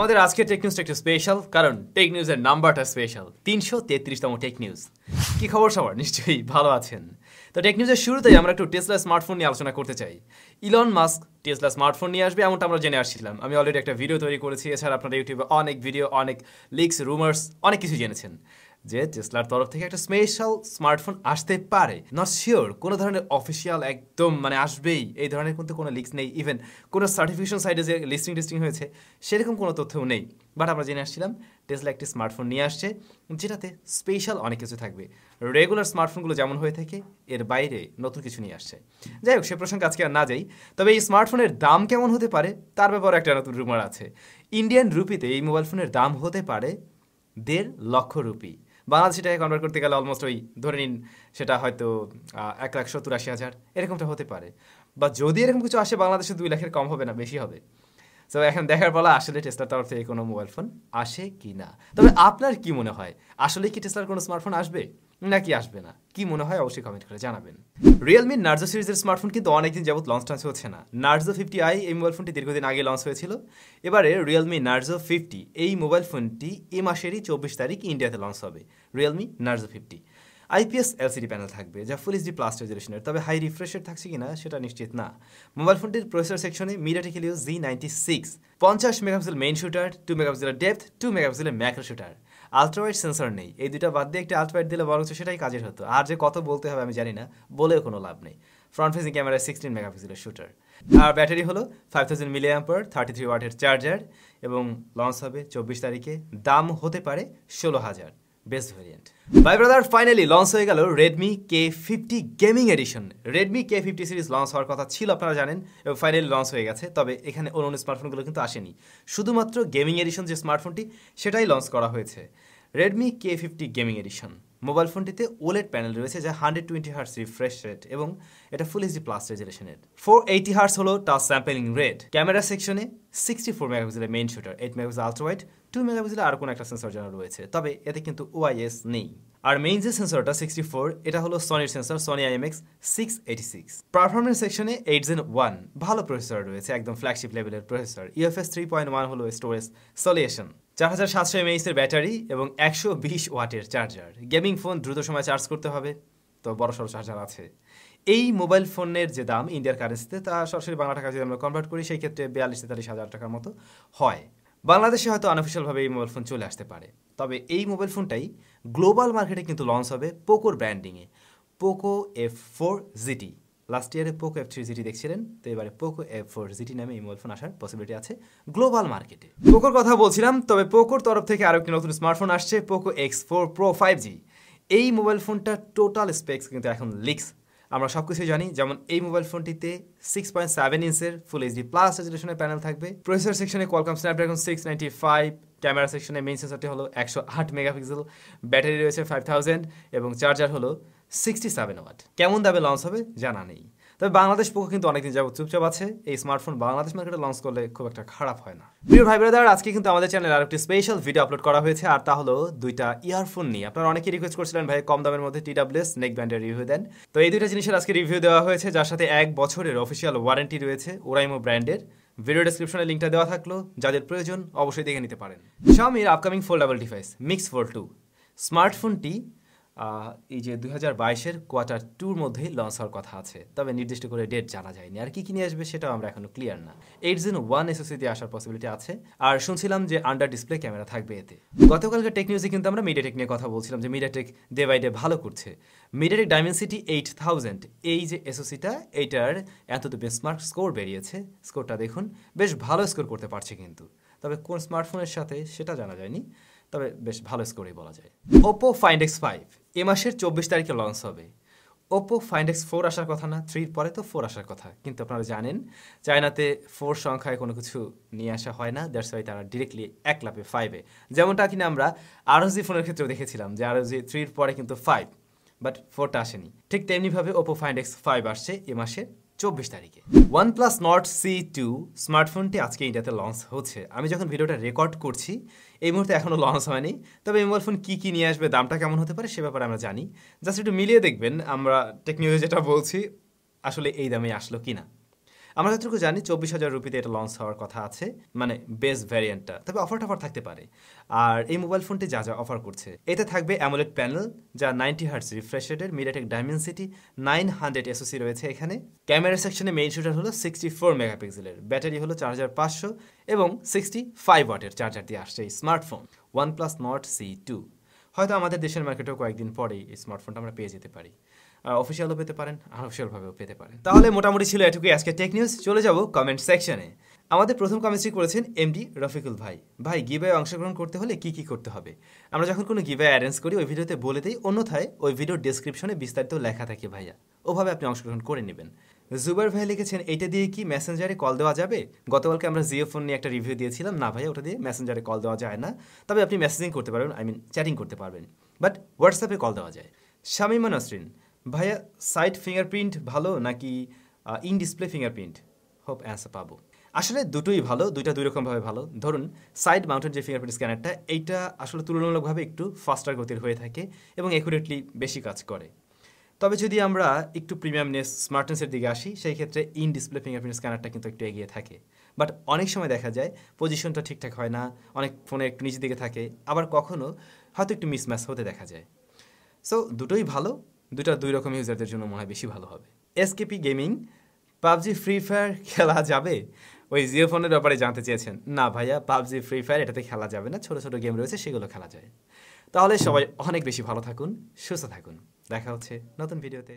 আমাদের আজকের টেক নিউজটা একটু স্পেশাল, কারণ টেক নিউজের নাম্বারটা স্পেশাল, 333তম টেক নিউজ। কি খবর সবার? নিশ্চয়ই ভালো আছেন। তো টেক নিউজের শুরুতেই আমরা একটু টেসলা স্মার্টফোন নিয়ে আলোচনা করতে চাই। ইলন মাস্ক টেসলা স্মার্টফোন নিয়ে আসবে এমনটা আমরা জেনে আসছিলাম। আমি অলরেডি একটা ভিডিও তৈরি করেছি, এছাড়া আপনারা ইউটিউবে অনেক ভিডিও, অনেক লিক্স, রুমার্স, অনেক কিছু জেনেছেন যে টেসলার তরফ থেকে একটা স্পেশাল স্মার্টফোন আসতে পারে। নট শিওর কোনো ধরনের অফিসিয়াল একদম আসবেই এই ধরনের কিন্তু কোনো লিক্স নেই। ইভেন কোনো সার্টিফিকেশন সাইটে যে লিস্টিং হয়েছে সেরকম কোনো তথ্যও নেই। বাট আমরা জেনে আসছিলাম টেসলা একটি স্মার্টফোন নিয়ে আসছে যেটাতে স্পেশাল অনেক কিছু থাকবে। রেগুলার স্মার্টফোনগুলো যেমন হয়ে থাকে এর বাইরে নতুন কিছু নিয়ে আসছে। যাই হোক, সে প্রসঙ্গে আজকে আর না যাই। তবে এই স্মার্টফোনের দাম কেমন হতে পারে তার ব্যাপারে একটা নতুন রুমার আছে। ইন্ডিয়ান রুপিতে এই মোবাইল ফোনের দাম হতে পারে 1.5 লক্ষ রুপি। বাংলাদেশি টাকায় কনভার্ট করতে গেলে অলমোস্ট ওই ধরে নিন সেটা হয়তো 1,70,80,000 এরকমটা হতে পারে। বা যদি এরকম কিছু আসে বাংলাদেশে 2 লাখের কম হবে না, বেশি হবে। তো এখন দেখার পালা আসলে টেসলার তরফ থেকে কোনো মোবাইল ফোন আসে কি না। তবে আপনার কি মনে হয়, আসলে কি টেসলার কোনো স্মার্টফোন আসবে নাকি আসবে না? কি মনে হয় অবশ্যই কমেন্ট করে জানাবেন। রিয়েলমি নার্জো সিরিজের স্মার্টফোন কিন্তু অনেকদিন যাবত লঞ্চ হচ্ছে না। নার্জো 50i এই মোবাইল ফোনটি দীর্ঘদিন আগে লঞ্চ হয়েছিল। এবারে রিয়েলমি নার্জো 50 এই মোবাইল ফোনটি এই মাসেরই 24 তারিখ ইন্ডিয়াতে লঞ্চ হবে। Realme Narzo 50 IPS LCD panel থাকবে, যা ফুল এইচডি প্লাস রেজলিউশনের, তবে হাই রিফ্রেশের থাকছে কিনা সেটা নিশ্চিত না। মোবাইল ফোনটির প্রসেসর সেকশনে MediaTek Helio Z96, 50 megapixel main shooter, 2 মেগাপিক্সেলের ডেপথ, 2 মেগাপিক্সেলের ম্যাক্রো শুটার। আলট্রাওয়াইড সেন্সর নেই, এই দুটা বাদ দিয়ে একটা আলট্রাওয়াইড দিলে বরং সেটাই কাজের হতো। আর যে কত বলতে হবে আমি জানি না, বলেও কোনো লাভ নেই। ফ্রন্ট ফেসিং ক্যামেরায় 16 মেগাপিক্সেলের শুটার। আর ব্যাটারি হলো 5000 mAh 33 ওয়াটের চার্জার, এবং লঞ্চ হবে 24 তারিখে। দাম হতে পারে 16,000, বেস্ট ভেরিয়েন্ট। ভাই ব্রাদার, ফাইনালি লঞ্চ হয়ে গেল Redmi K50 gaming addition. Redmi K50 series launch হওয়ার কথা ছিল আপনারা জানেন, এবং ফাইনালি লঞ্চ হয়ে গেছে। তবে এখানে অন্য স্মার্টফোনগুলো কিন্তু আসেনি, শুধুমাত্র গেমিং এডিশন যে স্মার্টফোনটি সেটাই লঞ্চ করা হয়েছে। Redmi K50 gaming edition mobile ফোনটিতে ওলেড প্যানেল রয়েছে, যা 120Hz রিফ্রেশ রেট, এবং এটা ফুল এইচডি প্লাস রেজলিউশনের। 480Hz হলো টাচ স্যাম্পলিং রেট। ক্যামেরা সেকশনে 64 মেগাপিক্সেলের মেইন শুটার, 8 মেগাপিক্সেল আলট্রাওয়াইড, 2 মেগাপিক্সেলের আর কোনো একটা সেন্সর জানা রয়েছে, তবে এতে কিন্তু ওআইএস নেই। আর মেইন যে সেন্সরটা 64, এটা হলো সনির সেন্সর, সনি IMX686। পারফরমেন্স সেকশনে 8 Gen 1 ভালো প্রসেসর রয়েছে, একদম ফ্ল্যাগশিপ লেভেলের প্রসেসর। UFS 3.1 হলো স্টোরেজ সলিউশন, 4700 mAh এর ব্যাটারি এবং 120 ওয়াটের চার্জার। গেমিং ফোন দ্রুত সময় চার্জ করতে হবে, তো বড়সড় চার্জার আছে। এই মোবাইল ফোনের যে দাম ইন্ডিয়ার কারেন্সিতে, তা সরাসরি বাংলা টাকা যদি আমরা কনভার্ট করি সেই ক্ষেত্রে 42-43 হাজার টাকার মতো হয়। বাংলাদেশে হয়তো আনঅফিসিয়ালভাবে এই মোবাইল ফোন চলে আসতে পারে। তবে এই মোবাইল ফোনটাই গ্লোবাল মার্কেটে কিন্তু লঞ্চ হবে পোকোর ব্র্যান্ডিংয়ে, পোকো F4 GT। লাস্ট ইয়ারে পোকো F3 GT দেখছিলেন, তো এবারে পোকো F4 GT নামে এই মোবাইল ফোন আসার পসিবিলিটি আছে গ্লোবাল মার্কেটে। পোকোর কথা বলছিলাম, তবে পোকোর তরফ থেকে আরও একটি নতুন স্মার্টফোন আসছে, পোকো X4 Pro 5G। এই মোবাইল ফোনটা টোটাল স্পেক্স কিন্তু এখন লিক্স, আমরা সব কিছুই জানি। যেমন এই মোবাইল ফোনটিতে 6.7 ইঞ্চের ফুল এইচডি প্লাস রেজলিউশনের প্যানেল থাকবে। প্রসেসর সেকশনে কোয়ালকম স্ন্যাপড্রাগন 695, ক্যামেরা সেকশনে মেইন সেন্সরটি হলো 108 মেগাপিক্সেল, ব্যাটারি রয়েছে 5000, এবং চার্জার হলো 67 ওয়াট। কেমন দামে লঞ্চ হবে জানা নেই, তবে বাংলাদেশ পোকো কিন্তু অনেকদিন যাবত চুপচাপ আছে। এই স্মার্টফোন বাংলাদেশ মার্কেটে লঞ্চ করলে খুব একটা খারাপ হয় না। প্রিয় ভাই ব্রাদার, আজকে কিন্তু আমাদের চ্যানেলে আরেকটি স্পেশাল ভিডিও আপলোড করা হয়েছে, আর তা হলো দুইটা ইয়ারফোন নিয়ে। আপনারা অনেকেই রিকোয়েস্ট করছিলেন ভাই কম দামের মধ্যে TWS নেক ব্যান্ডের রিভিউ দেন। তো এই দুইটা জিনিসের আজকে রিভিউ দেওয়া হয়েছে, যার সাথে 1 বছরের অফিসিয়াল ওয়ারেন্টি রয়েছে ওরাইমো ব্র্যান্ডের। ভিডিও ডেসক্রিপশনে লিঙ্কটা দেওয়া থাকলো, যাদের প্রয়োজন অবশ্যই দেখে নিতে পারেন। Xiaomiর upcoming foldable device Mix Fold 2 স্মার্টফোনটি এই যে 2022-এর Q2 মধ্যেই লঞ্চ হওয়ার কথা আছে, তবে নির্দিষ্ট করে ডেট জানা যায়নি। আর কি নিয়ে আসবে সেটাও আমরা এখনো ক্লিয়ার না। 8 Gen 1 SoC দিয়ে আসার পসিবিলিটি আছে, আর শুনছিলাম যে আন্ডার ডিসপ্লে ক্যামেরা থাকবে এতে। গতকালকে টেক নিউজে কিন্তু আমরা মিডিয়াটেক নিয়ে কথা বলছিলাম যে মিডিয়াটেক ডে বাই ডে ভালো করছে। মিডিয়াটেক ডাইমেনসিটি 8000 এই যে SoCটা, এইটার এত তো বেঞ্চমার্ক স্কোর বেরিয়েছে। স্কোরটা দেখুন, বেশ ভালো স্কোর করতে পারছে, কিন্তু তবে কোন স্মার্টফোনের সাথে সেটা জানা যায়নি, তবে বেশ ভালো স্কোরই বলা যায়। Oppo Find X5 এ মাসের 24 তারিখে লঞ্চ হবে। Oppo Find X4 আসার কথা না, 3 পরে তো 4 আসার কথা, কিন্তু আপনারা জানেন চায়নাতে 4 সংখ্যায় কোনো কিছু নিয়ে আসা হয় না। দ্যাটস ওয়াই তারা ডিরেক্টলি এক লাপে 5-এ, যেমনটা কিনা আমরা ROG ফোনের ক্ষেত্রেও দেখেছিলাম যে ROG 3 পরে কিন্তু 5, বাট 4টা আসেনি। ঠিক তেমনিভাবে Oppo Find X5 আসছে এ মাসের 24 তারিখে। Oneplus CE2 স্মার্টফোনটি আজকে ইন্ডিয়াতে লঞ্চ হচ্ছে। আমি যখন ভিডিওটা রেকর্ড করছি এই মুহূর্তে এখনও লঞ্চ হয়নি, তবে এই মোবাইল ফোন কী নিয়ে আসবে, দামটা কেমন হতে পারে সে ব্যাপারে আমরা জানি। জাস্ট একটু মিলিয়ে দেখবেন আমরা টেক নিউজে যেটা বলছি আসলে এই দামে আসলো কিনা। আমরা যতটুকু জানি 24,000 রুপিতে এটা লঞ্চ হওয়ার কথা আছে, মানে বেস্ট ভ্যারিয়েন্টটা। তবে অফার থাকতে পারে। আর এই মোবাইল ফোনটি যা অফার করছে, এতে থাকবে অ্যামোলেড প্যানেল, যা 90 হার্টজ রিফ্রেশ রেটের, মিডিয়াটেক ডাইমেনসিটি 900 এসওসি রয়েছে এখানে। ক্যামেরা সেকশনে মেইন শুটার হলো 64 মেগাপিক্সেলের, ব্যাটারি হলো 4500 এবং 65 ওয়াটের চার্জার দিয়ে আসছে এই স্মার্টফোন OnePlus CE2। হয়তো আমাদের দেশের মার্কেটেও কয়েকদিন পরেই এই স্মার্টফোনটা আমরা পেয়ে যেতে পারি। অফিসিয়ালও পেতে পারেন, আনঅফিসিয়ালভাবেও পেতে পারেন। তাহলে মোটামুটি ছিল এটুকুই আজকে টেক নিউজ। চলে যাব কমেন্ট সেকশনে। আমাদের প্রথম কমেন্টটি করেছেন এমডি রফিকুল ভাই। ভাই, গিভঅ্যাওয়ে অংশগ্রহণ করতে হলে কি কি করতে হবে? আমরা যখন কোনো গিভঅ্যাওয়ে অ্যারেঞ্জ করি ওই ভিডিওতে বলে দিই, অন্যথায় ওই ভিডিওর ডেসক্রিপশনে বিস্তারিত লেখা থাকে ভাইয়া, ওভাবে আপনি অংশগ্রহণ করে নেবেন। জুবাইর ভাই লিখেছেন, এইটা দিয়ে কি মেসেঞ্জারে কল দেওয়া যাবে? গতকালকে আমরা জিও ফোন নিয়ে একটা রিভিউ দিয়েছিলাম। না ভাইয়া, ওটা দিয়ে মেসেঞ্জারে কল দেওয়া যায় না। তবে আপনি মেসেজিং করতে পারবেন, চ্যাটিং করতে পারবেন, বাট হোয়াটসঅ্যাপে কল দেওয়া যায়। শামিমা নাসরিন, ভাইয়া সাইড ফিঙ্গারপ্রিন্ট ভালো নাকি in display fingerprint? Hope answer পাবো। আসলে দুটোই ভালো, দুইটা দুই রকমভাবে ভালো। ধরুন সাইড মাউন্টেড যে ফিঙ্গারপ্রিন্ট স্ক্যানারটা, এইটা আসলে তুলনামূলকভাবে একটু ফাস্টার গতির হয়ে থাকে এবং অ্যাকুরেটলি বেশি কাজ করে। তবে যদি আমরা একটু প্রিমিয়ামনেস স্মার্টনেসের দিকে আসি, সেই ক্ষেত্রে ইন ডিসপ্লে ফিঙ্গারপ্রিন্ট স্ক্যানারটা কিন্তু একটু এগিয়ে থাকে। বাট অনেক সময় দেখা যায় পজিশনটা ঠিকঠাক হয় না, অনেক ফোনে একটু নিচের দিকে থাকে, আবার কখনো হয়তো একটু মিসম্যাচ হতে দেখা যায়। সো দুটোই ভালো, দুটা দুই রকম ইউজারদের জন্য মনে হয় বেশি ভালো হবে। এসকেপি গেমিং, পাবজি ফ্রি ফায়ার খেলা যাবে? ওই জিও ফোনের ব্যাপারে জানতে চেয়েছেন। না ভাইয়া, পাবজি ফ্রি ফায়ার এটাতে খেলা যাবে না, ছোটো ছোটো গেম রয়েছে সেগুলো খেলা যায়। তাহলে সবাই অনেক বেশি ভালো থাকুন, সুস্থ থাকুন। দেখা হচ্ছে নতুন ভিডিওতে।